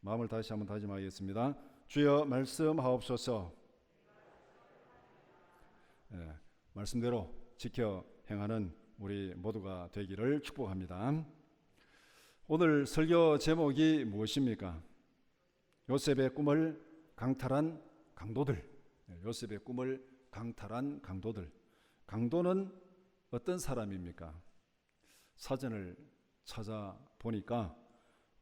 마음을 다시 한번 다짐하겠습니다. 주여 말씀하옵소서. 말씀대로 지켜 행하는 우리 모두가 되기를 축복합니다. 오늘 설교 제목이 무엇입니까? 요셉의 꿈을 강탈한 강도들. 요셉의 꿈을 강탈한 강도들. 강도는 어떤 사람입니까? 사전을 찾아보니까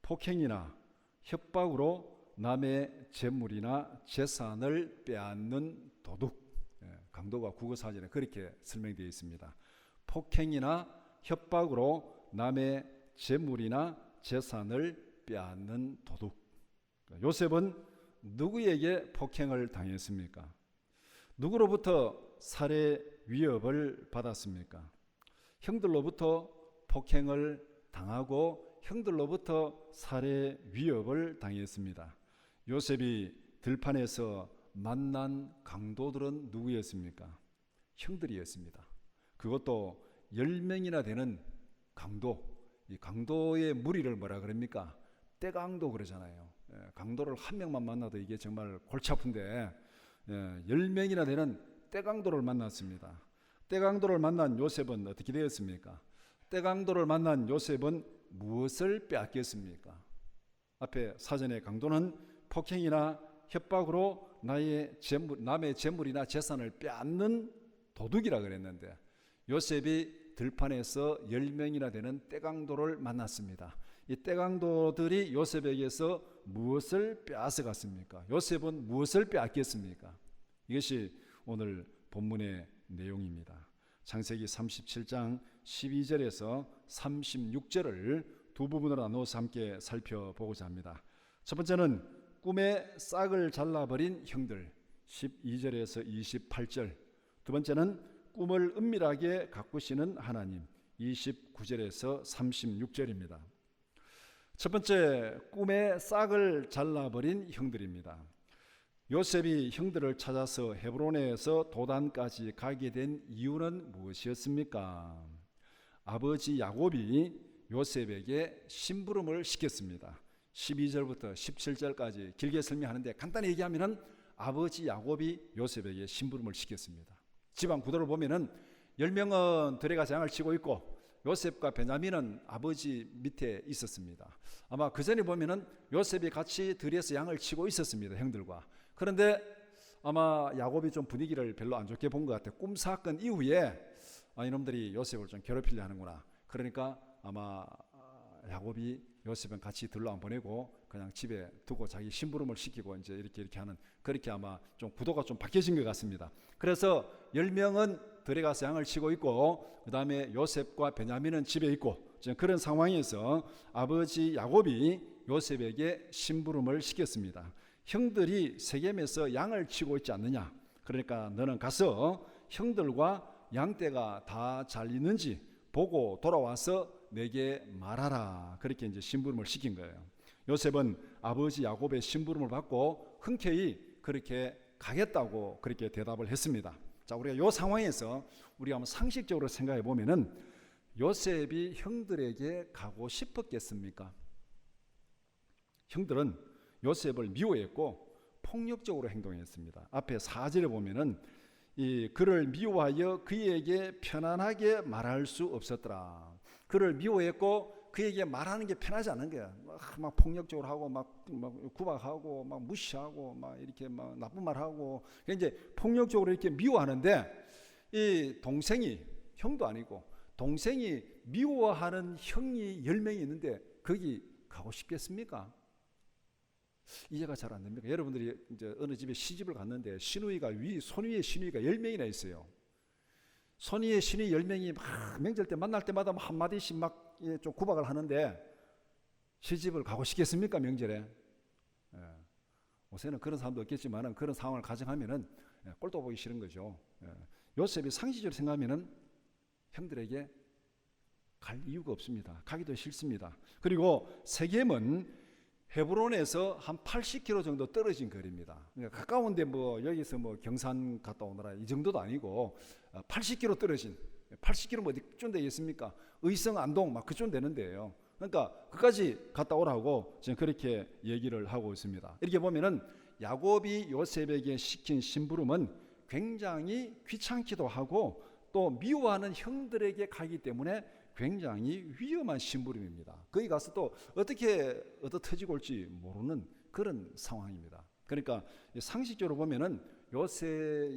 폭행이나 협박으로 남의 재물이나 재산을 빼앗는 도둑. 강도가 국어사전에 그렇게 설명되어 있습니다. 폭행이나 협박으로 남의 재물이나 재산을 빼앗는 도둑. 요셉은 누구에게 폭행을 당했습니까? 누구로부터 살해 위협을 받았습니까? 형들로부터 폭행을 당하고 형들로부터 살해 위협을 당했습니다. 요셉이 들판에서 만난 강도들은 누구였습니까? 형들이었습니다. 그것도 10명이나 되는 강도. 이 강도의 무리를 뭐라 그럽니까? 떼강도 그러잖아요. 강도를 한 명만 만나도 이게 정말 골치 아픈데 10명이나 되는 떼강도를 만났습니다. 떼강도를 만난 요셉은 어떻게 되었습니까? 떼강도를 만난 요셉은 무엇을 빼앗겼습니까? 앞에 사전에 강도는 폭행이나 협박으로 남의 재물이나 재산을 빼앗는 도둑이라 그랬는데 요셉이 들판에서 10명이나 되는 떼강도를 만났습니다. 이 떼강도들이 요셉에게서 무엇을 빼앗아 갔습니까? 요셉은 무엇을 빼앗겼습니까? 이것이 오늘 본문의 내용입니다. 창세기 37장 12절에서 36절을 두 부분으로 나누어서 함께 살펴보고자 합니다. 첫 번째는 꿈에 싹을 잘라버린 형들 12절에서 28절, 두 번째는 꿈을 은밀하게 가꾸시는 하나님 29절에서 36절입니다. 첫 번째, 꿈에 싹을 잘라버린 형들입니다. 요셉이 형들을 찾아서 헤브론에서 도단까지 가게 된 이유는 무엇이었습니까? 아버지 야곱이 요셉에게 심부름을 시켰습니다. 12절부터 17절까지 길게 설명하는데 간단히 얘기하면 아버지 야곱이 요셉에게 심부름을 시켰습니다. 집안 구도를 보면은 10명은 들에 가서 양을 치고 있고 요셉과 베냐민은 아버지 밑에 있었습니다. 아마 그 전에 보면은 요셉이 같이 들에서 양을 치고 있었습니다, 형들과. 그런데 아마 야곱이 좀 분위기를 별로 안 좋게 본 것 같아요. 꿈 사건 이후에 이놈들이 요셉을 좀 괴롭히려 하는구나. 그러니까 아마 야곱이 요셉은 같이 들러 안 보내고 그냥 집에 두고 자기 심부름을 시키고 이제 이렇게 하는, 그렇게 아마 좀 구도가 좀 바뀌어진 것 같습니다. 그래서 10명은 들에 가서 양을 치고 있고 그 다음에 요셉과 베냐민은 집에 있고 그런 상황에서 아버지 야곱이 요셉에게 심부름을 시켰습니다. 형들이 세겜에서 양을 치고 있지 않느냐, 그러니까 너는 가서 형들과 양떼가 다 잘 있는지 보고 돌아와서 내게 말하라. 그렇게 이제 심부름을 시킨 거예요. 요셉은 아버지 야곱의 심부름을 받고 흔쾌히 그렇게 가겠다고 그렇게 대답을 했습니다. 자, 우리가 이 상황에서 우리가 한번 상식적으로 생각해 보면은 요셉이 형들에게 가고 싶었겠습니까? 형들은 요셉을 미워했고 폭력적으로 행동했습니다. 앞에 4절에 보면은 그를 미워하여 그에게 편안하게 말할 수 없었더라. 그를 미워했고 그에게 말하는 게 편하지 않은 거야. 막 폭력적으로 하고 막 구박하고 막 무시하고 막 이렇게 막 나쁜 말하고 이제 폭력적으로 이렇게 미워하는데 이 동생이, 형도 아니고 동생이 미워하는 형이 10명이 있는데 거기 가고 싶겠습니까? 이해가 잘 안 됩니까? 여러분들이 이제 어느 집에 시집을 갔는데 손위에 시누이가 10명이나 있어요. 손위에 시누이 10명이 막 명절 때 만날 때마다 한마디씩 막 좀 구박을 하는데 시집을 가고 싶겠습니까? 명절에? 요새는 그런 사람도 없겠지만 그런 상황을 가정하면은 꼴도 보기 싫은 거죠. 요셉이 상식적으로 생각하면은 형들에게 갈 이유가 없습니다. 가기도 싫습니다. 그리고 세겜은 헤브론에서 한 80km 정도 떨어진 거리입니다. 그러니까 가까운데 뭐 여기서 뭐 경산 갔다 오느라 이 정도도 아니고 80km 떨어진, 80km 뭐 어디쯤 되겠습니까? 의성, 안동 막 그쯤 되는 데예요. 그러니까 그까지 갔다 오라고 지금 그렇게 얘기를 하고 있습니다. 이렇게 보면은 야곱이 요셉에게 시킨 심부름은 굉장히 귀찮기도 하고 또 미워하는 형들에게 가기 때문에 굉장히 위험한 심부름입니다. 거기 가서 또 어떻게 터지고 올지 모르는 그런 상황입니다. 그러니까 상식적으로 보면은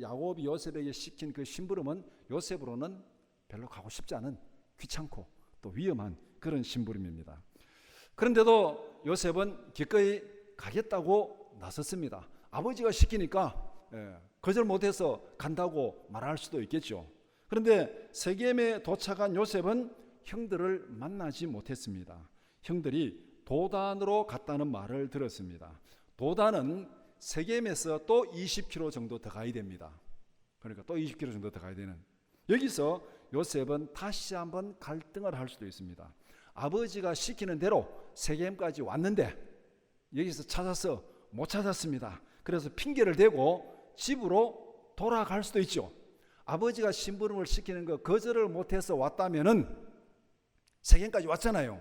야곱이 요셉에게 시킨 그 심부름은 요셉으로는 별로 가고 싶지 않은 귀찮고 또 위험한 그런 심부름입니다. 그런데도 요셉은 기꺼이 가겠다고 나섰습니다. 아버지가 시키니까 거절 못해서 간다고 말할 수도 있겠죠. 그런데 세겜에 도착한 요셉은 형들을 만나지 못했습니다. 형들이 도단으로 갔다는 말을 들었습니다. 도단은 세겜에서 또 20km 정도 더 가야 됩니다. 그러니까 또 20km 정도 더 가야 되는, 여기서 요셉은 다시 한번 갈등을 할 수도 있습니다. 아버지가 시키는 대로 세겜까지 왔는데 여기서 찾아서 못 찾았습니다. 그래서 핑계를 대고 집으로 돌아갈 수도 있죠. 아버지가 심부름을 시키는 거 거절을 못해서 왔다면은 세겜까지 왔잖아요.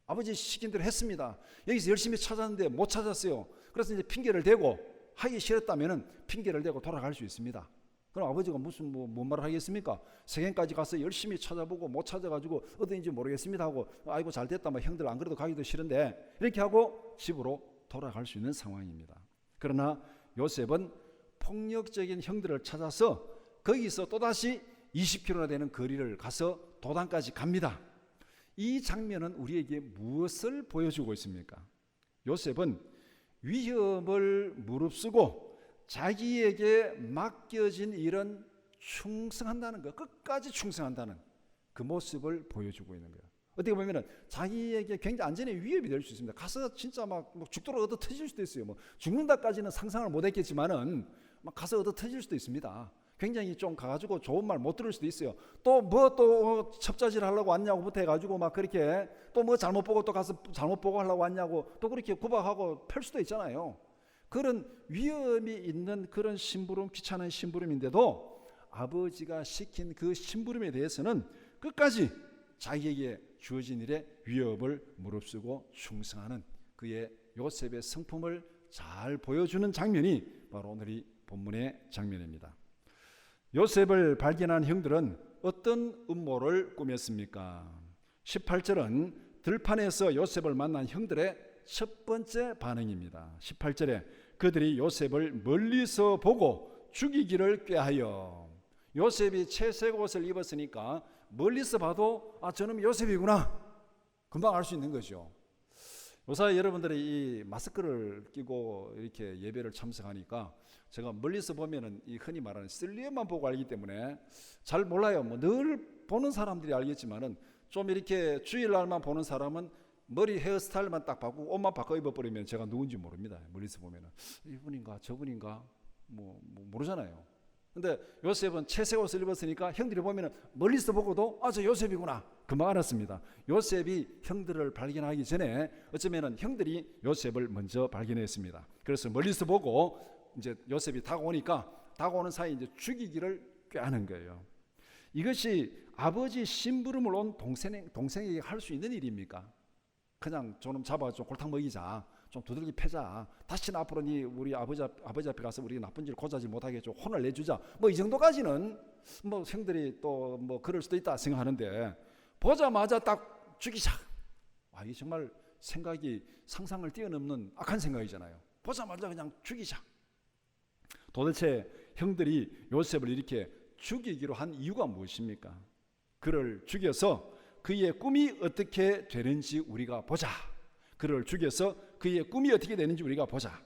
아버지 시킨 대로 했습니다. 여기서 열심히 찾았는데 못 찾았어요. 그래서 이제 핑계를 대고, 하기 싫었다면은 핑계를 대고 돌아갈 수 있습니다. 그럼 아버지가 무슨 뭔 말을 하겠습니까? 세겜까지 가서 열심히 찾아보고 못 찾아가지고 어디인지 모르겠습니다 하고, 아이고 잘 됐다, 뭐 형들 안 그래도 가기도 싫은데, 이렇게 하고 집으로 돌아갈 수 있는 상황입니다. 그러나 요셉은 폭력적인 형들을 찾아서 거기서 또다시 20km나 되는 거리를 가서 도단까지 갑니다. 이 장면은 우리에게 무엇을 보여주고 있습니까? 요셉은 위험을 무릅쓰고 자기에게 맡겨진 일은 충성한다는 것, 끝까지 충성한다는 그 모습을 보여주고 있는 거예요. 어떻게 보면 자기에게 굉장히 안전의 위협이 될 수 있습니다. 가서 진짜 막 죽도록 얻어 터질 수도 있어요. 뭐 죽는다까지는 상상을 못했겠지만은 막 가서 얻어 터질 수도 있습니다. 굉장히 좀 가가지고 좋은 말 못 들을 수도 있어요. 또 첩자질 하려고 왔냐고부터 해가지고 막 그렇게 또 뭐 잘못 보고 또 가서 잘못 보고 하려고 왔냐고 또 그렇게 구박하고 펼 수도 있잖아요. 그런 위험이 있는 그런 심부름, 귀찮은 심부름인데도 아버지가 시킨 그 심부름에 대해서는 끝까지 자기에게 주어진 일에 위협을 무릅쓰고 충성하는 그의 요셉의 성품을 잘 보여주는 장면이 바로 오늘 이 본문의 장면입니다. 요셉을 발견한 형들은 어떤 음모를 꾸몄습니까? 18절은 들판에서 요셉을 만난 형들의 첫 번째 반응입니다. 18절에 그들이 요셉을 멀리서 보고 죽이기를 꾀하여, 요셉이 채색 옷을 입었으니까 멀리서 봐도 저놈이 요셉이구나 금방 알 수 있는 거죠. 요새 여러분들이 이 마스크를 끼고 이렇게 예배를 참석하니까 제가 멀리서 보면은 이 흔히 말하는 실루엣만 보고 알기 때문에 잘 몰라요. 뭐 늘 보는 사람들이 알겠지만은 좀 이렇게 주일날만 보는 사람은 머리 헤어스타일만 딱 바꾸고 옷만 바꿔 입어버리면 제가 누군지 모릅니다. 멀리서 보면은 이분인가 저분인가 뭐 모르잖아요. 근데 요셉은 채색 옷을 입었으니까 형들이 보면은 멀리서 보고도 저 요셉이구나 금방 알았습니다. 요셉이 형들을 발견하기 전에 어쩌면은 형들이 요셉을 먼저 발견했습니다. 그래서 멀리서 보고 이제 요셉이 다가오는 사이 이제 죽이기를 꾀하는 거예요. 이것이 아버지 심부름을 온 동생에게 할 수 있는 일입니까? 그냥 저놈 잡아 좀 골탕 먹이자, 좀 두들기 패자, 다시는 앞으로 우리 아버지 앞에 가서 우리 나쁜 짓 고자질 못하게 좀 혼을 내주자, 뭐 이 정도까지는 뭐 형들이 또 뭐 그럴 수도 있다 생각하는데, 보자마자 딱 죽이자, 이게 정말 생각이 상상을 뛰어넘는 악한 생각이잖아요. 보자마자 그냥 죽이자. 도대체 형들이 요셉을 이렇게 죽이기로 한 이유가 무엇입니까? 그를 죽여서 그의 꿈이 어떻게 되는지 우리가 보자. 그를 죽여서 그의 꿈이 어떻게 되는지 우리가 보자.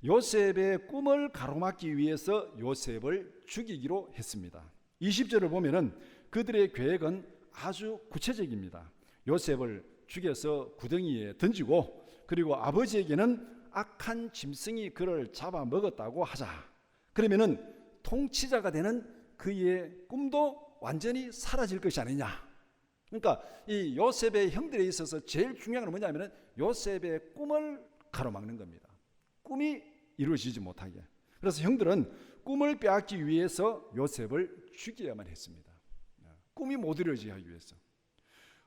요셉의 꿈을 가로막기 위해서 요셉을 죽이기로 했습니다. 20절을 보면은 그들의 계획은 아주 구체적입니다. 요셉을 죽여서 구덩이에 던지고, 그리고 아버지에게는 악한 짐승이 그를 잡아먹었다고 하자. 그러면은 통치자가 되는 그의 꿈도 완전히 사라질 것이 아니냐. 그러니까 이 요셉의 형들에 있어서 제일 중요한 건 뭐냐면은 요셉의 꿈을 가로막는 겁니다. 꿈이 이루어지지 못하게. 그래서 형들은 꿈을 빼앗기 위해서 요셉을 죽여야만 했습니다. 꿈이 못 이루어지게 하기 위해서.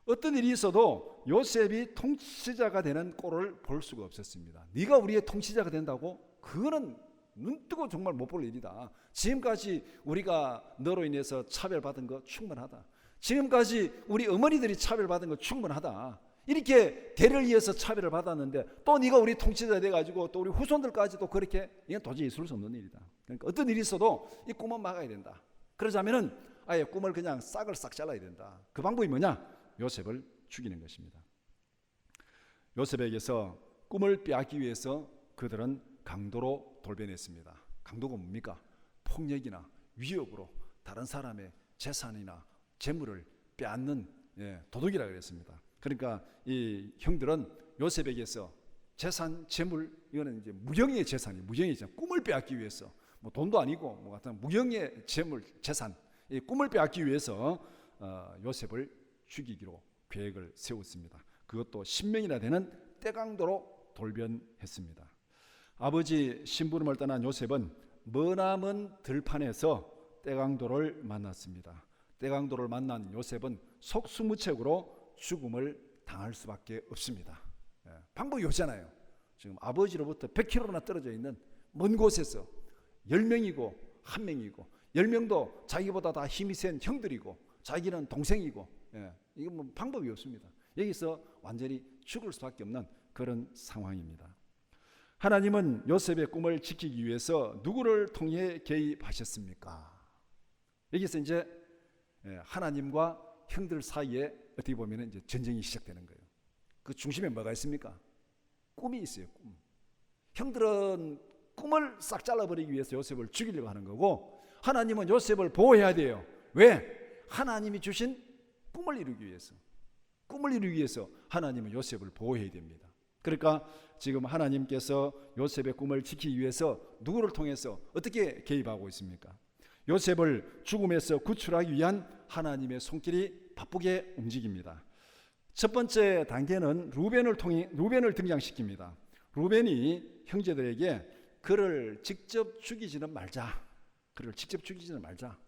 어떤 일이 있어도 요셉이 통치자가 되는 꼴을 볼 수가 없었습니다. 네가 우리의 통치자가 된다고? 그거는 눈뜨고 정말 못 볼 일이다. 지금까지 우리가 너로 인해서 차별받은 거 충분하다. 지금까지 우리 어머니들이 차별받은 거 충분하다. 이렇게 대를 이어서 차별을 받았는데 또 네가 우리 통치자 돼가지고 또 우리 후손들까지도 그렇게, 이건 도저히 있을 수 없는 일이다. 그러니까 어떤 일이 있어도 이 꿈은 막아야 된다. 그러자면은 아예 꿈을 그냥 싹을 싹 잘라야 된다. 그 방법이 뭐냐? 요셉을 죽이는 것입니다. 요셉에게서 꿈을 빼앗기 위해서 그들은 강도로 돌변했습니다. 강도가 뭡니까? 폭력이나 위협으로 다른 사람의 재산이나 재물을 빼앗는 도둑이라고 그랬습니다. 그러니까 이 형들은 요셉에게서 재산, 재물, 이거는 이제 무형의 재산이, 무형의 재산, 꿈을 빼앗기 위해서, 뭐 돈도 아니고 뭐 같은 무형의 재물, 재산, 이 꿈을 빼앗기 위해서 요셉을 죽이기로 계획을 세웠습니다. 그것도 10명이나 되는 떼강도로 돌변했습니다. 아버지 심부름을 떠난 요셉은 머나먼 들판에서 떼강도를 만났습니다. 떼강도를 만난 요셉은 속수무책으로 죽음을 당할 수밖에 없습니다. 방법이 없잖아요. 지금 아버지로부터 100km나 떨어져 있는 먼 곳에서 10명이고 1명이고 10명도 자기보다 다 힘이 센 형들이고 자기는 동생이고, 이건 뭐 방법이 없습니다. 여기서 완전히 죽을 수밖에 없는 그런 상황입니다. 하나님은 요셉의 꿈을 지키기 위해서 누구를 통해 개입하셨습니까? 여기서 이제 하나님과 형들 사이에 어떻게 보면 이제 전쟁이 시작되는 거예요. 그 중심에 뭐가 있습니까? 꿈이 있어요. 꿈. 형들은 꿈을 싹 잘라버리기 위해서 요셉을 죽이려고 하는 거고, 하나님은 요셉을 보호해야 돼요. 왜? 하나님이 주신 꿈을 이루기 위해서. 꿈을 이루기 위해서 하나님은 요셉을 보호해야 됩니다. 그러니까 지금 하나님께서 요셉의 꿈을 지키기 위해서 누구를 통해서 어떻게 개입하고 있습니까? 요셉을 죽음에서 구출하기 위한 하나님의 손길이 바쁘게 움직입니다. 첫 번째 단계는 루벤을 등장시킵니다. 루벤이 형제들에게 그를 직접 죽이지는 말자. 그를 직접 죽이지는 말자.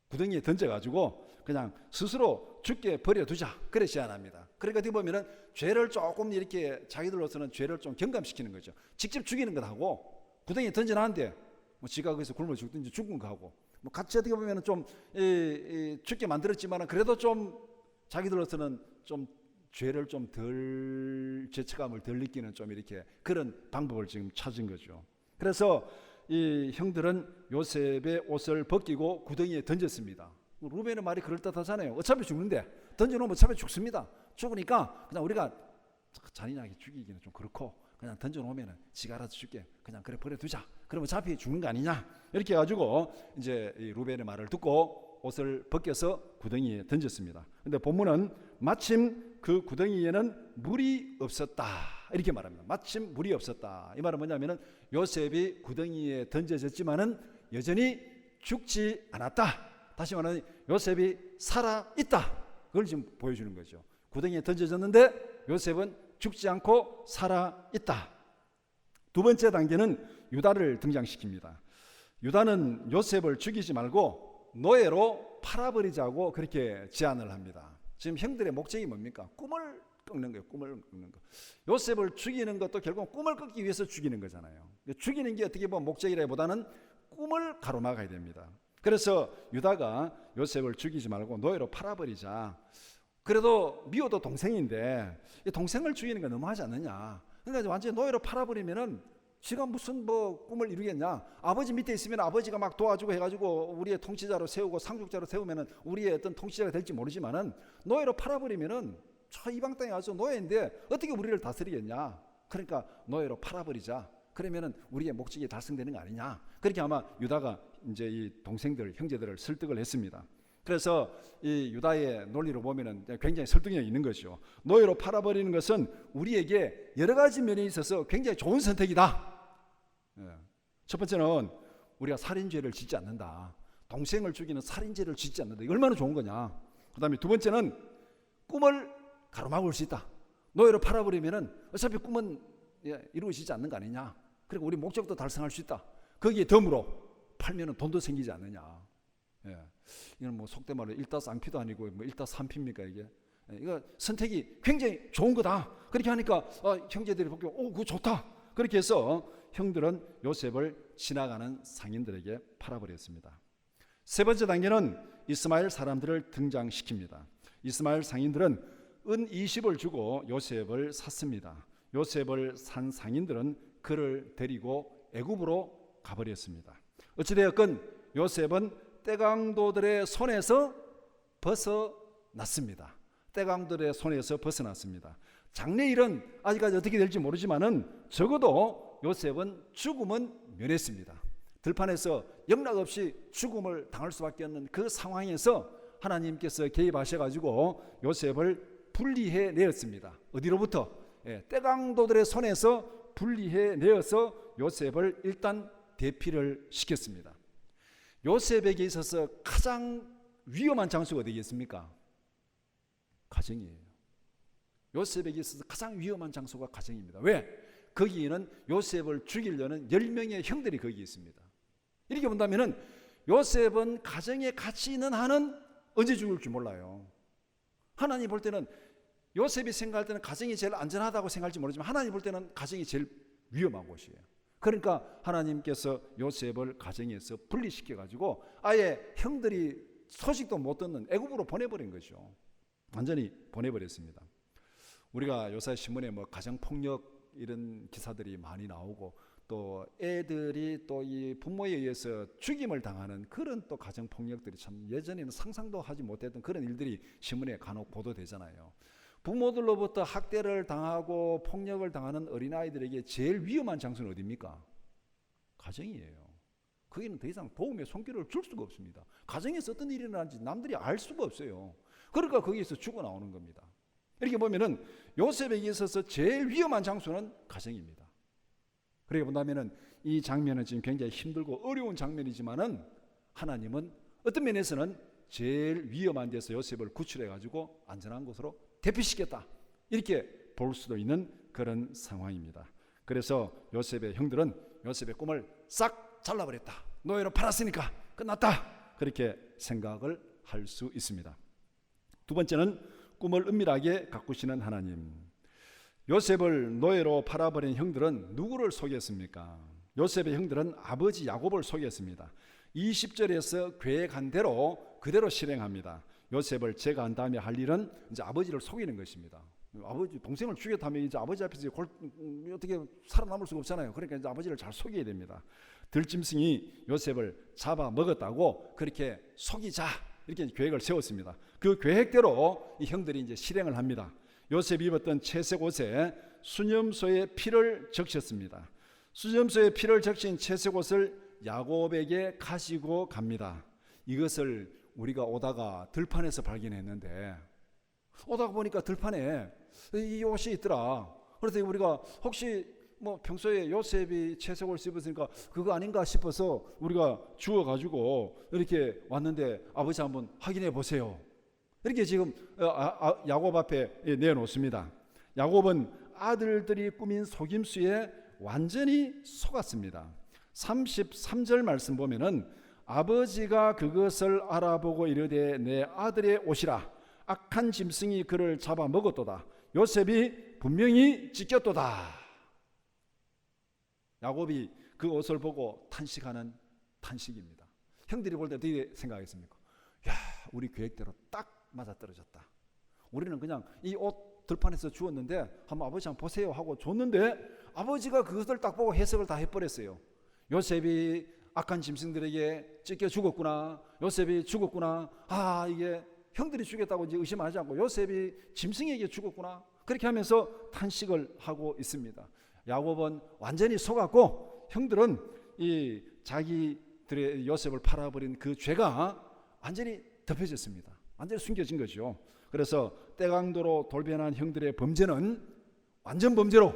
구덩이에 던져가지고 그냥 스스로 죽게 버려두자. 그래 제안합니다. 그러니까 어떻게 보면은 죄를 조금 이렇게 자기들로서는 죄를 좀 경감시키는 거죠. 직접 죽이는 것하고 구덩이에 던져놨는데 뭐 지가 거기서 굶어 죽든지 죽은 거하고 뭐 같이 어떻게 보면은 좀 죽게 만들었지만은 그래도 좀 자기들로서는 좀 죄를 좀 덜, 죄책감을 덜 느끼는 좀 이렇게 그런 방법을 지금 찾은 거죠. 그래서 이 형들은 요셉의 옷을 벗기고 구덩이에 던졌습니다. 루벤의 말이 그럴듯하잖아요. 어차피 죽는데 던져놓으면 어차피 죽습니다. 죽으니까 그냥 우리가 잔인하게 죽이기는 좀 그렇고 그냥 던져놓으면 지가 알아서 죽게 그냥 그래 버려두자. 그러면 어차피 죽는 거 아니냐. 이렇게 해가지고 이제 이 루벤의 말을 듣고 옷을 벗겨서 구덩이에 던졌습니다. 근데 본문은 마침 그 구덩이에는 물이 없었다. 이렇게 말합니다. 마침 물이 없었다. 이 말은 뭐냐면은 요셉이 구덩이에 던져졌지만은 여전히 죽지 않았다. 다시 말하면 요셉이 살아 있다. 그걸 지금 보여주는 거죠. 구덩이에 던져졌는데 요셉은 죽지 않고 살아 있다. 두 번째 단계는 유다를 등장시킵니다. 유다는 요셉을 죽이지 말고 노예로 팔아버리자고 그렇게 제안을 합니다. 지금 형들의 목적이 뭡니까? 꿈을 꺾는 거예요. 꿈을 꺾는 거. 요셉을 죽이는 것도 결국 꿈을 꺾기 위해서 죽이는 거잖아요. 죽이는 게 어떻게 보면 목적이라기보다는 꿈을 가로막아야 됩니다. 그래서 유다가 요셉을 죽이지 말고 노예로 팔아버리자. 그래도 미워도 동생인데 동생을 죽이는 거 너무하지 않느냐. 그러니까 완전히 노예로 팔아버리면은 지가 무슨 뭐 꿈을 이루겠냐. 아버지 밑에 있으면 아버지가 막 도와주고 해가지고 우리의 통치자로 세우고 상속자로 세우면은 우리의 어떤 통치자가 될지 모르지만은 노예로 팔아버리면은 저 이방 땅에 와서 노예인데 어떻게 우리를 다스리겠냐. 그러니까 노예로 팔아버리자. 그러면은 우리의 목적이 달성되는 거 아니냐. 그렇게 아마 유다가 이제 이 동생들, 형제들을 설득을 했습니다. 그래서 이 유다의 논리로 보면은 굉장히 설득력이 있는 것이죠. 노예로 팔아버리는 것은 우리에게 여러 가지 면에 있어서 굉장히 좋은 선택이다. 첫 번째는 우리가 살인죄를 짓지 않는다. 동생을 죽이는 살인죄를 짓지 않는다. 이거 얼마나 좋은 거냐. 그 다음에 두 번째는 꿈을 가로막을 수 있다. 노예로 팔아버리면은 어차피 꿈은 이루어지지 않는 거 아니냐. 그리고 우리 목적도 달성할 수 있다. 거기에 덤으로 팔면은 돈도 생기지 않느냐. 이건 뭐 속된 말로 일다쌍피도 아니고 뭐 일다삼피입니까 이게? 이거 선택이 굉장히 좋은 거다. 그렇게 하니까 형제들이 보기에 그거 좋다. 그렇게 해서 형들은 요셉을 지나가는 상인들에게 팔아버렸습니다. 세 번째 단계는 이스마엘 사람들을 등장시킵니다. 이스마엘 상인들은 은 20을 주고 요셉을 샀습니다. 요셉을 산 상인들은 그를 데리고 애굽으로 가버렸습니다. 어찌되었건 요셉은 떼강도들의 손에서 벗어났습니다. 떼강도들의 손에서 벗어났습니다. 장래일은 아직까지 어떻게 될지 모르지만은 적어도 요셉은 죽음은 면했습니다. 들판에서 영락없이 죽음을 당할 수밖에 없는 그 상황에서 하나님께서 개입하셔가지고 요셉을 분리해 내었습니다. 어디로부터? 떼강도들의 손에서 분리해 내어서 요셉을 일단 대피를 시켰습니다. 요셉에게 있어서 가장 위험한 장소가 어디겠습니까? 가정이에요. 요셉에게 있어서 가장 위험한 장소가 가정입니다. 왜? 거기에는 요셉을 죽이려는 10명의 형들이 거기 있습니다. 이렇게 본다면은 요셉은 가정에 같이 있는 한은 언제 죽을지 몰라요. 하나님 볼 때는 요셉이 생각할 때는 가정이 제일 안전하다고 생각할지 모르지만 하나님 볼 때는 가정이 제일 위험한 곳이에요. 그러니까 하나님께서 요셉을 가정에서 분리시켜 가지고 아예 형들이 소식도 못 듣는 애굽으로 보내버린 거죠. 완전히 보내버렸습니다. 우리가 요새 신문에 가정 폭력 이런 기사들이 많이 나오고 또 애들이 또 이 부모에 의해서 죽임을 당하는 그런 또 가정 폭력들이 참 예전에는 상상도 하지 못했던 그런 일들이 신문에 간혹 보도되잖아요. 부모들로부터 학대를 당하고 폭력을 당하는 어린아이들에게 제일 위험한 장소는 어디입니까? 가정이에요. 거기는 더 이상 도움의 손길을 줄 수가 없습니다. 가정에서 어떤 일이 일어나는지 남들이 알 수가 없어요. 그러니까 거기에서 죽어나오는 겁니다. 이렇게 보면은 요셉에게 있어서 제일 위험한 장소는 가정입니다. 그렇게 본다면은 이 장면은 지금 굉장히 힘들고 어려운 장면이지만은 하나님은 어떤 면에서는 제일 위험한 데서 요셉을 구출해 가지고 안전한 곳으로 대피시켰다. 이렇게 볼 수도 있는 그런 상황입니다. 그래서 요셉의 형들은 요셉의 꿈을 싹 잘라버렸다. 노예로 팔았으니까 끝났다. 그렇게 생각을 할 수 있습니다. 두 번째는 꿈을 은밀하게 가꾸시는 하나님. 요셉을 노예로 팔아버린 형들은 누구를 속였습니까? 요셉의 형들은 아버지 야곱을 속였습니다. 20절에서 계획한 대로 그대로 실행합니다. 요셉을 제거한 다음에 할 일은 이제 아버지를 속이는 것입니다. 아버지 동생을 죽였다면 이제 아버지 앞에서 어떻게 살아남을 수가 없잖아요. 그러니까 이제 아버지를 잘 속여야 됩니다. 들짐승이 요셉을 잡아 먹었다고 그렇게 속이자 이렇게 계획을 세웠습니다. 그 계획대로 이 형들이 이제 실행을 합니다. 요셉이 입었던 채색 옷에 수염소의 피를 적셨습니다. 수염소의 피를 적신 채색 옷을 야곱에게 가지고 갑니다. 이것을 우리가 오다가 들판에서 발견했는데 오다가 보니까 들판에 이 옷이 있더라. 그래서 우리가 혹시 평소에 요셉이 채색옷을 입었으니까 그거 아닌가 싶어서 우리가 주워가지고 이렇게 왔는데 아버지 한번 확인해 보세요. 이렇게 지금 야곱 앞에 내놓습니다. 야곱은 아들들이 꾸민 속임수에 완전히 속았습니다. 33절 말씀 보면은 아버지가 그것을 알아보고 이르되 내 아들의 옷이라 악한 짐승이 그를 잡아 먹었도다. 요셉이 분명히 찢겼도다. 야곱이 그 옷을 보고 탄식하는 탄식입니다. 형들이 볼 때 어떻게 생각했습니까? 야, 우리 계획대로 딱 맞아떨어졌다. 우리는 그냥 이 옷 들판에서 주었는데 한번 아버지 한번 보세요 하고 줬는데 아버지가 그것을 딱 보고 해석을 다 해버렸어요. 요셉이 악한 짐승들에게 찢겨 죽었구나. 요셉이 죽었구나. 이게 형들이 죽였다고 이제 의심하지 않고 요셉이 짐승에게 죽었구나. 그렇게 하면서 탄식을 하고 있습니다. 야곱은 완전히 속았고 형들은 이 자기들의 요셉을 팔아버린 그 죄가 완전히 덮여졌습니다. 완전히 숨겨진 거죠. 그래서 떼강도로 돌변한 형들의 범죄는 완전 범죄로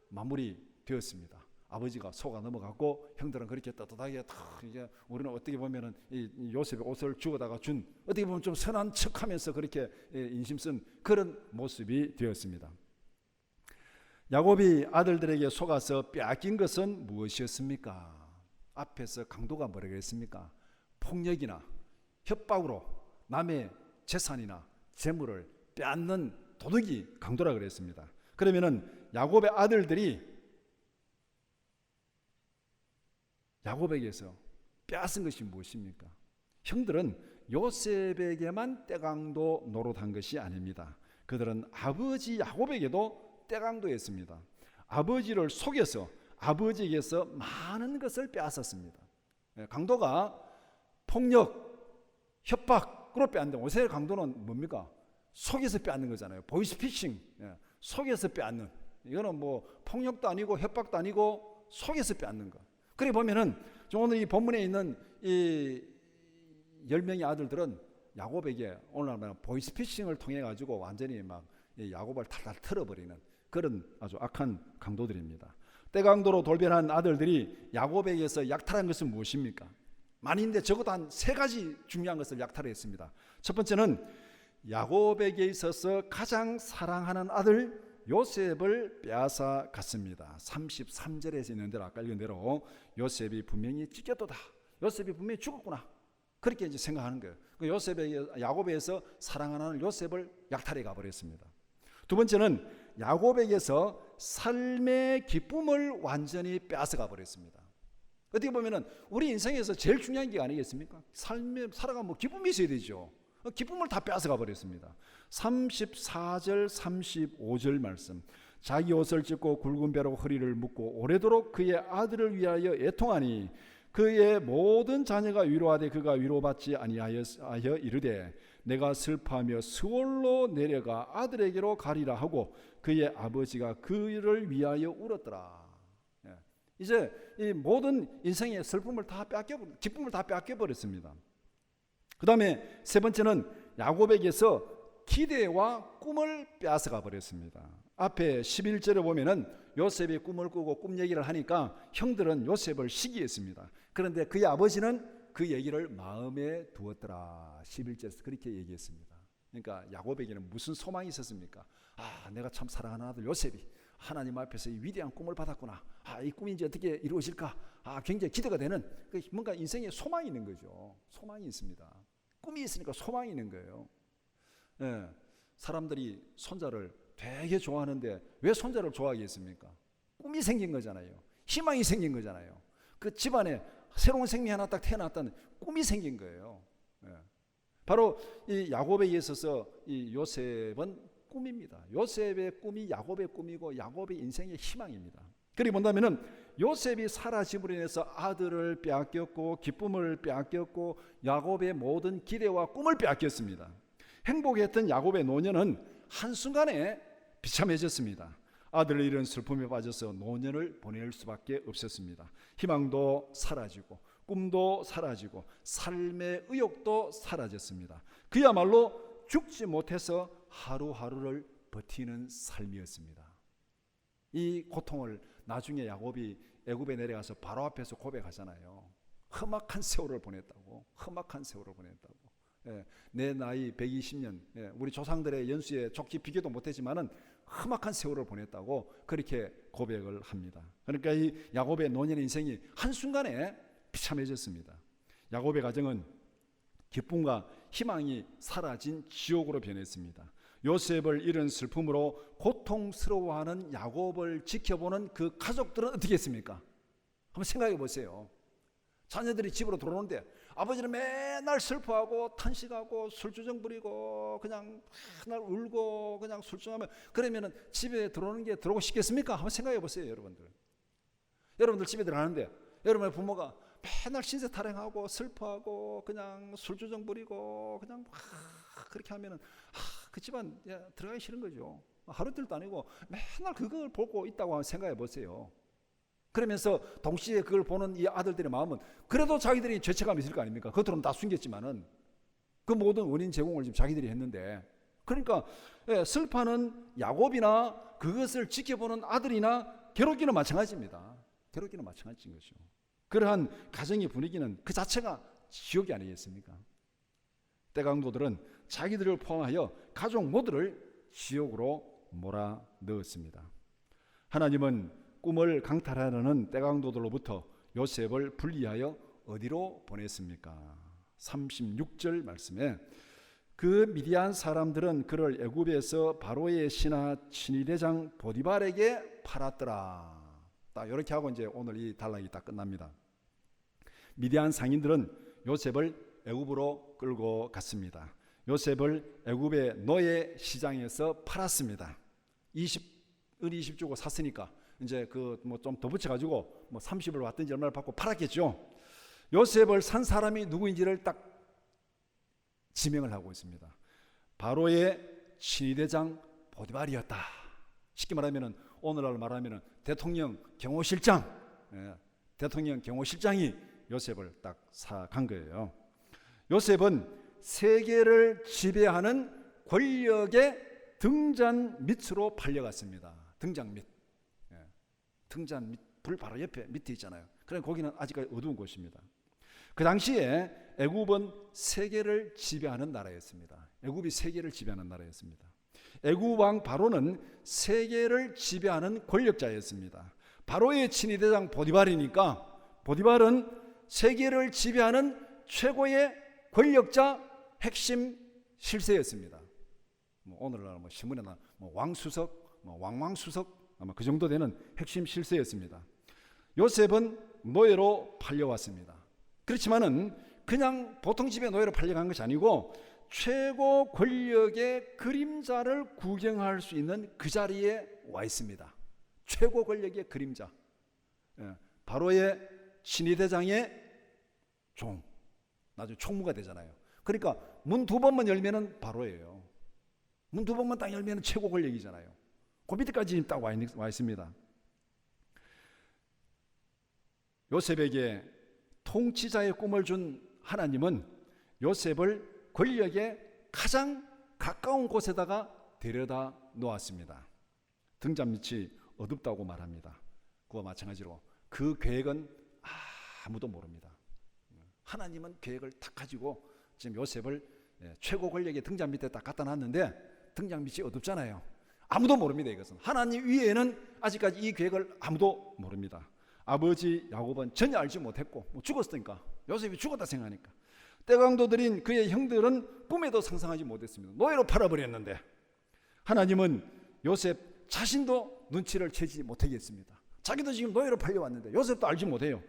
마무리되었습니다. 아버지가 속아 넘어갔고 형들은 그렇게 떳떳하게 이제 우리는 어떻게 보면은 이 요셉의 옷을 주워다가 준 어떻게 보면 좀 선한 척하면서 그렇게 인심 쓴 그런 모습이 되었습니다. 야곱이 아들들에게 속아서 빼앗긴 것은 무엇이었습니까? 앞에서 강도가 뭐라고 했습니까? 폭력이나 협박으로 남의 재산이나 재물을 빼앗는 도둑이 강도라 그랬습니다. 그러면은 야곱의 아들들이 야곱에게서 빼앗은 것이 무엇입니까? 형들은 요셉에게만 떼강도 노릇한 것이 아닙니다. 그들은 아버지 야곱에게도 떼강도했습니다. 아버지를 속여서 아버지에게서 많은 것을 빼앗았습니다. 강도가 폭력, 협박으로 빼앗는데 요새 강도는 뭡니까? 속여서 빼앗는 거잖아요. 보이스피싱, 속여서 빼앗는. 이거는 뭐 폭력도 아니고 협박도 아니고 속여서 빼앗는 거. 그래 보면은 오늘 이 본문에 있는 이 10명의 아들들은 야곱에게 오늘 보이스피싱을 통해 가지고 완전히 막 야곱을 탈탈 털어버리는 그런 아주 악한 강도들입니다. 떼강도로 돌변한 아들들이 야곱에게서 약탈한 것은 무엇입니까? 많이인데 적어도 한 3가지 중요한 것을 약탈했습니다. 첫 번째는 야곱에게 있어서 가장 사랑하는 아들 요셉을 빼앗아 갔습니다. 33절에서 있는 대로 아까 읽은 대로 요셉이 분명히 찢겼도다. 요셉이 분명히 죽었구나. 그렇게 이제 생각하는 거예요. 야곱에게서 사랑하는 요셉을 약탈해 가버렸습니다. 두 번째는 야곱에게서 삶의 기쁨을 완전히 빼앗아 가버렸습니다. 어떻게 보면은 우리 인생에서 제일 중요한 게 아니겠습니까? 삶에 살아가면 뭐 기쁨이 있어야 되죠. 기쁨을 다 빼앗아 가버렸습니다. 34절 35절 말씀. 자기 옷을 찢고 굵은 배로 허리를 묶고 오래도록 그의 아들을 위하여 애통하니 그의 모든 자녀가 위로하되 그가 위로받지 아니하여 이르되 내가 슬퍼하며 스올로 내려가 아들에게로 가리라 하고 그의 아버지가 그를 위하여 울었더라. 이제 이 모든 인생의 슬픔을 다 기쁨을 다 뺏겨 버렸습니다. 그 다음에 세 번째는 야곱에게서 기대와 꿈을 빼앗아가 버렸습니다. 앞에 11절에 보면은 요셉이 꿈을 꾸고 꿈 얘기를 하니까 형들은 요셉을 시기했습니다. 그런데 그의 아버지는 그 얘기를 마음에 두었더라. 11절에서 그렇게 얘기했습니다. 그러니까 야곱에게는 무슨 소망이 있었습니까? 내가 참 사랑하는 아들 요셉이 하나님 앞에서 이 위대한 꿈을 받았구나. 이 꿈이 이제 어떻게 이루어질까? 굉장히 기대가 되는 뭔가 인생에 소망이 있는 거죠. 소망이 있습니다. 꿈이 있으니까 소망이 있는 거예요. 사람들이 손자를 되게 좋아하는데 왜 손자를 좋아하겠습니까? 꿈이 생긴 거잖아요. 희망이 생긴 거잖아요. 그 집안에 새로운 생명이 하나 딱 태어났다는 꿈이 생긴 거예요. 바로 이 야곱에 있어서 이 요셉은 꿈입니다. 요셉의 꿈이 야곱의 꿈이고 야곱의 인생의 희망입니다. 그리고 본다면은 요셉이 사라짐으로 인해서 아들을 빼앗겼고 기쁨을 빼앗겼고 야곱의 모든 기대와 꿈을 빼앗겼습니다. 행복했던 야곱의 노년은 한순간에 비참해졌습니다. 아들을 잃은 슬픔에 빠져서 노년을 보낼 수밖에 없었습니다. 희망도 사라지고 꿈도 사라지고 삶의 의욕도 사라졌습니다. 그야말로 죽지 못해서 하루하루를 버티는 삶이었습니다. 이 고통을 나중에 야곱이 애굽에 내려가서 바로 앞에서 고백하잖아요. 험악한 세월을 보냈다고. 험악한 세월을 보냈다고. 내 나이 120년, 우리 조상들의 연수에 좋게 비교도 못했지만은 험악한 세월을 보냈다고 그렇게 고백을 합니다. 그러니까 이 야곱의 노년 인생이 한순간에 비참해졌습니다. 야곱의 가정은 기쁨과 희망이 사라진 지옥으로 변했습니다. 요셉을 잃은 슬픔으로 고통스러워하는 야곱을 지켜보는 그 가족들은 어떻게 했습니까? 한번 생각해 보세요. 자녀들이 집으로 들어오는데 아버지는 맨날 슬퍼하고 탄식하고 술주정 부리고 그냥 맨날 울고 그냥 술주정하면 그러면은 집에 들어오는 게 들어오고 싶겠습니까? 한번 생각해 보세요, 여러분들. 여러분들 집에 들어가는데 여러분의 부모가 맨날 신세 타령하고 슬퍼하고 그냥 술주정 부리고 그냥 그렇게 하면은 그 집안 들어가기 싫은 거죠. 하루 이틀도 아니고 맨날 그걸 보고 있다고 생각해 보세요. 그러면서 동시에 그걸 보는 이 아들들의 마음은 그래도 자기들이 죄책감이 있을 거 아닙니까? 겉으로는 다 숨겼지만은 그 모든 원인 제공을 지금 자기들이 했는데 그러니까 슬퍼하는 야곱이나 그것을 지켜보는 아들이나 괴롭기는 마찬가지입니다. 괴롭기는 마찬가지인 것이죠. 그러한 가정의 분위기는 그 자체가 지옥이 아니겠습니까? 떼강도들은 자기들을 포함하여 가족 모두를 지옥으로 몰아넣었습니다. 하나님은 꿈을 강탈하려는 떼강도들로부터 요셉을 분리하여 어디로 보냈습니까? 36절 말씀에 그 미디안 사람들은 그를 애굽에서 바로의 신하 친위대장 보디발에게 팔았더라. 딱 이렇게 하고 이제 오늘 이 단락이 딱 끝납니다. 미디안 상인들은 요셉을 애굽으로 끌고 갔습니다. 요셉을 애굽의 노예 시장에서 팔았습니다. 을 20 주고 샀으니까 이제 그 뭐 좀 더 붙여가지고 뭐 30을 받든지 얼마를 받고 팔았겠죠. 요셉을 산 사람이 누구인지를 딱 지명을 하고 있습니다. 바로의 친위대장 보디발이었다. 쉽게 말하면은 오늘날 말하면은 대통령 경호실장, 대통령 경호실장이 요셉을 딱 사간 거예요. 요셉은 세계를 지배하는 권력의 등잔 밑으로 팔려갔습니다. 등잔 밑, 등잔 밑, 불 바로 옆에 밑에 있잖아요. 그래 거기는 아직까지 어두운 곳입니다. 그 당시에 애굽은 세계를 지배하는 나라였습니다. 애굽이 세계를 지배하는 나라였습니다. 애굽 왕 바로는 세계를 지배하는 권력자였습니다. 바로의 친위대장 보디발이니까 보디발은 세계를 지배하는 최고의 권력자 핵심 실세였습니다. 뭐 오늘날 뭐 신문에나 뭐 왕수석, 뭐 왕왕수석 아마 그 정도 되는 핵심 실세였습니다. 요셉은 노예로 팔려왔습니다. 그렇지만은 그냥 보통 집에 노예로 팔려간 것이 아니고 최고 권력의 그림자를 구경할 수 있는 그 자리에 와 있습니다. 최고 권력의 그림자, 바로의 친위대장의 종, 나중에 총무가 되잖아요. 그러니까 문 2번만 열면은 바로예요. 문 2번만 딱 열면은 최고 권력이잖아요. 그 밑에까지 딱 와 있습니다. 요셉에게 통치자의 꿈을 준 하나님은 요셉을 권력의 가장 가까운 곳에다가 데려다 놓았습니다. 등잔 밑이 어둡다고 말합니다. 그와 마찬가지로 그 계획은 아무도 모릅니다. 하나님은 계획을 딱 가지고 지금 요셉을 최고 권력의 등잔 밑에 딱 갖다 놨는데 등잔 밑이 어둡잖아요. 아무도 모릅니다. 이것은 하나님 위에는 아직까지 이 계획을 아무도 모릅니다. 아버지 야곱은 전혀 알지 못했고 죽었으니까 요셉이 죽었다 생각하니까 떼강도들인 그의 형들은 꿈에도 상상하지 못했습니다. 노예로 팔아버렸는데 하나님은 요셉 자신도 눈치를 채지 못하겠습니다. 자기도 지금 노예로 팔려왔는데 요셉도 알지 못해요.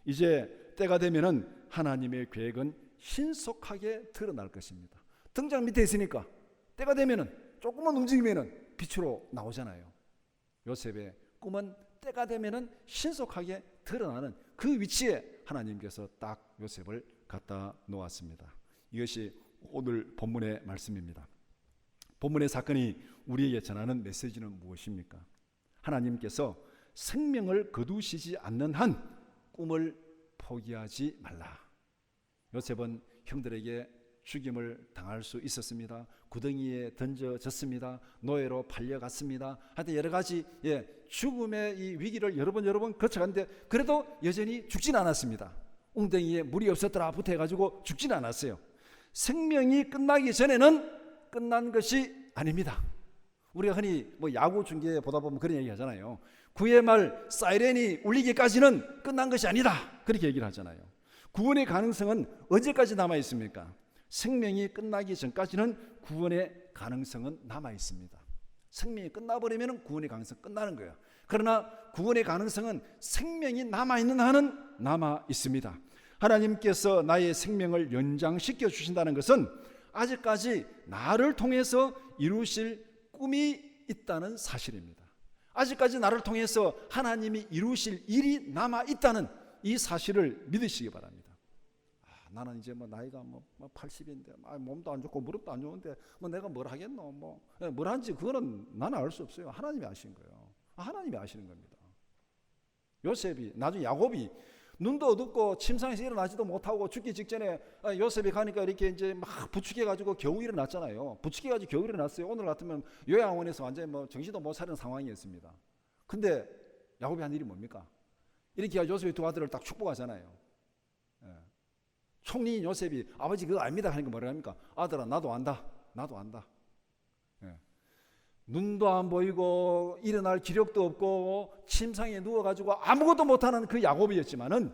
이제 때가 되면은 하나님의 계획은 신속하게 드러날 것입니다. 등장 밑에 있으니까 때가 되면은 조금만 움직이면은 빛으로 나오잖아요. 요셉의 꿈은 때가 되면은 신속하게 드러나는 그 위치에 하나님께서 딱 요셉을 갖다 놓았습니다. 이것이 오늘 본문의 말씀입니다. 본문의 사건이 우리에게 전하는 메시지는 무엇입니까? 하나님께서 생명을 거두시지 않는 한 꿈을 포기하지 말라. 요셉은 형들에게 죽임을 당할 수 있었습니다. 구덩이에 던져졌습니다. 노예로 팔려갔습니다. 하여튼 여러 가지 죽음의 이 위기를 여러 번 거쳐갔는데 그래도 여전히 죽진 않았습니다. 웅덩이에 물이 없었더라 부터 해가지고 죽진 않았어요. 생명이 끝나기 전에는 끝난 것이 아닙니다. 우리가 흔히 뭐 야구 중계 보다 보면 그런 얘기 하잖아요. 9회 말 사이렌이 울리기까지는 끝난 것이 아니다. 그렇게 얘기를 하잖아요. 구원의 가능성은 언제까지 남아 있습니까? 생명이 끝나기 전까지는 구원의 가능성은 남아 있습니다. 생명이 끝나버리면 구원의 가능성 끝나는 거예요. 그러나 구원의 가능성은 생명이 남아있는 한은 남아 있습니다. 하나님께서 나의 생명을 연장시켜 주신다는 것은 아직까지 나를 통해서 이루실 꿈이 있다는 사실입니다. 아직까지 나를 통해서 하나님이 이루실 일이 남아 있다는 이 사실을 믿으시기 바랍니다. 나는 이제 뭐 나이가 뭐 80인데 몸도 안 좋고 무릎도 안 좋은데 뭐 내가 뭘 하겠노 뭘 하는지 그거는 나는 알 수 없어요. 하나님이 아시는 거예요. 하나님이 아시는 겁니다. 요셉이 나중에 야곱이 눈도 어둡고 침상에서 일어나지도 못하고 죽기 직전에 요셉이 가니까 이렇게 이제 막 부축해 가지고 겨우 일어났잖아요. 부축해 가지고 겨우 일어났어요. 오늘 같으면 요양원에서 완전히 뭐 정신도 못 차리는 상황이었습니다. 근데 야곱이 한 일이 뭡니까? 이렇게 요셉의 두 아들을 딱 축복하잖아요. 총리인 요셉이 아버지 그거 압니다 하니까 뭐라 합니까? 아들아 나도 안다. 나도 안다. 눈도 안 보이고 일어날 기력도 없고 침상에 누워가지고 아무것도 못하는 그 야곱이었지만은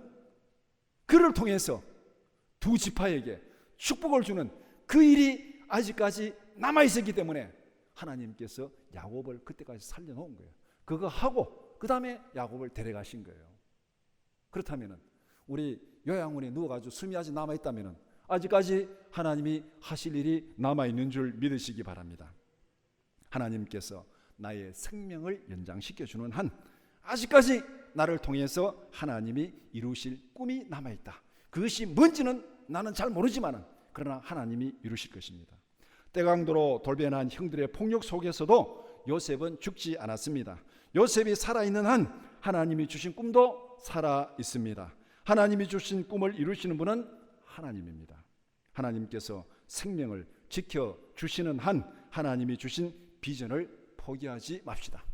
그를 통해서 두 지파에게 축복을 주는 그 일이 아직까지 남아 있었기 때문에 하나님께서 야곱을 그때까지 살려놓은 거예요. 그거 하고 그 다음에 야곱을 데려가신 거예요. 그렇다면 우리 요양원에 누워가지고 숨이 아직 남아있다면 아직까지 하나님이 하실 일이 남아있는 줄 믿으시기 바랍니다. 하나님께서 나의 생명을 연장시켜주는 한 아직까지 나를 통해서 하나님이 이루실 꿈이 남아있다. 그것이 뭔지는 나는 잘 모르지만 그러나 하나님이 이루실 것입니다. 때강도로 돌변한 형들의 폭력 속에서도 요셉은 죽지 않았습니다. 요셉이 살아있는 한 하나님이 주신 꿈도 살아있습니다. 하나님이 주신 꿈을 이루시는 분은 하나님입니다. 하나님께서 생명을 지켜주시는 한 하나님이 주신 비전을 포기하지 맙시다.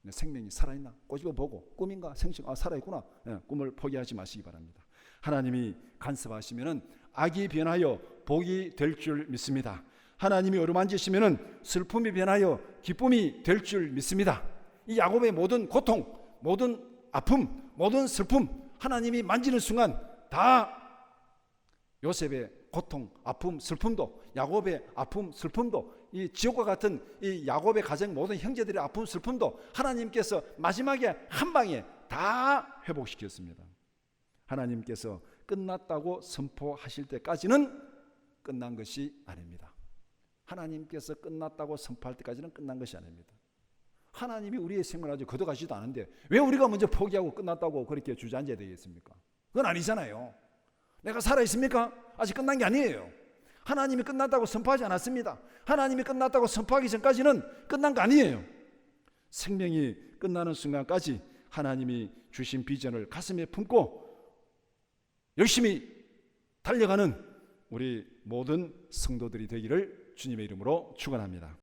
생명이 살아있나 꼬집어보고 꿈인가 생식 살아있구나, 꿈을 포기하지 마시기 바랍니다. 하나님이 간섭하시면 악이 변하여 복이 될 줄 믿습니다. 하나님이 어루만지시면 슬픔이 변하여 기쁨이 될 줄 믿습니다. 이 야곱의 모든 고통, 모든 아픔, 모든 슬픔 하나님이 만지는 순간 다 요셉의 고통, 아픔, 슬픔도, 야곱의 아픔, 슬픔도, 이 지옥과 같은 이 야곱의 가정 모든 형제들의 아픔, 슬픔도 하나님께서 마지막에 한 방에 다 회복시켰습니다. 하나님께서 끝났다고 선포하실 때까지는 끝난 것이 아닙니다. 하나님께서 끝났다고 선포할 때까지는 끝난 것이 아닙니다. 하나님이 우리의 생명을 아직 걷어가지도 않은데 왜 우리가 먼저 포기하고 끝났다고 그렇게 주저앉아야 되겠습니까? 그건 아니잖아요. 내가 살아있습니까? 아직 끝난 게 아니에요. 하나님이 끝났다고 선포하지 않았습니다. 하나님이 끝났다고 선포하기 전까지는 끝난 거 아니에요. 생명이 끝나는 순간까지 하나님이 주신 비전을 가슴에 품고 열심히 달려가는 우리 모든 성도들이 되기를 주님의 이름으로 축원합니다.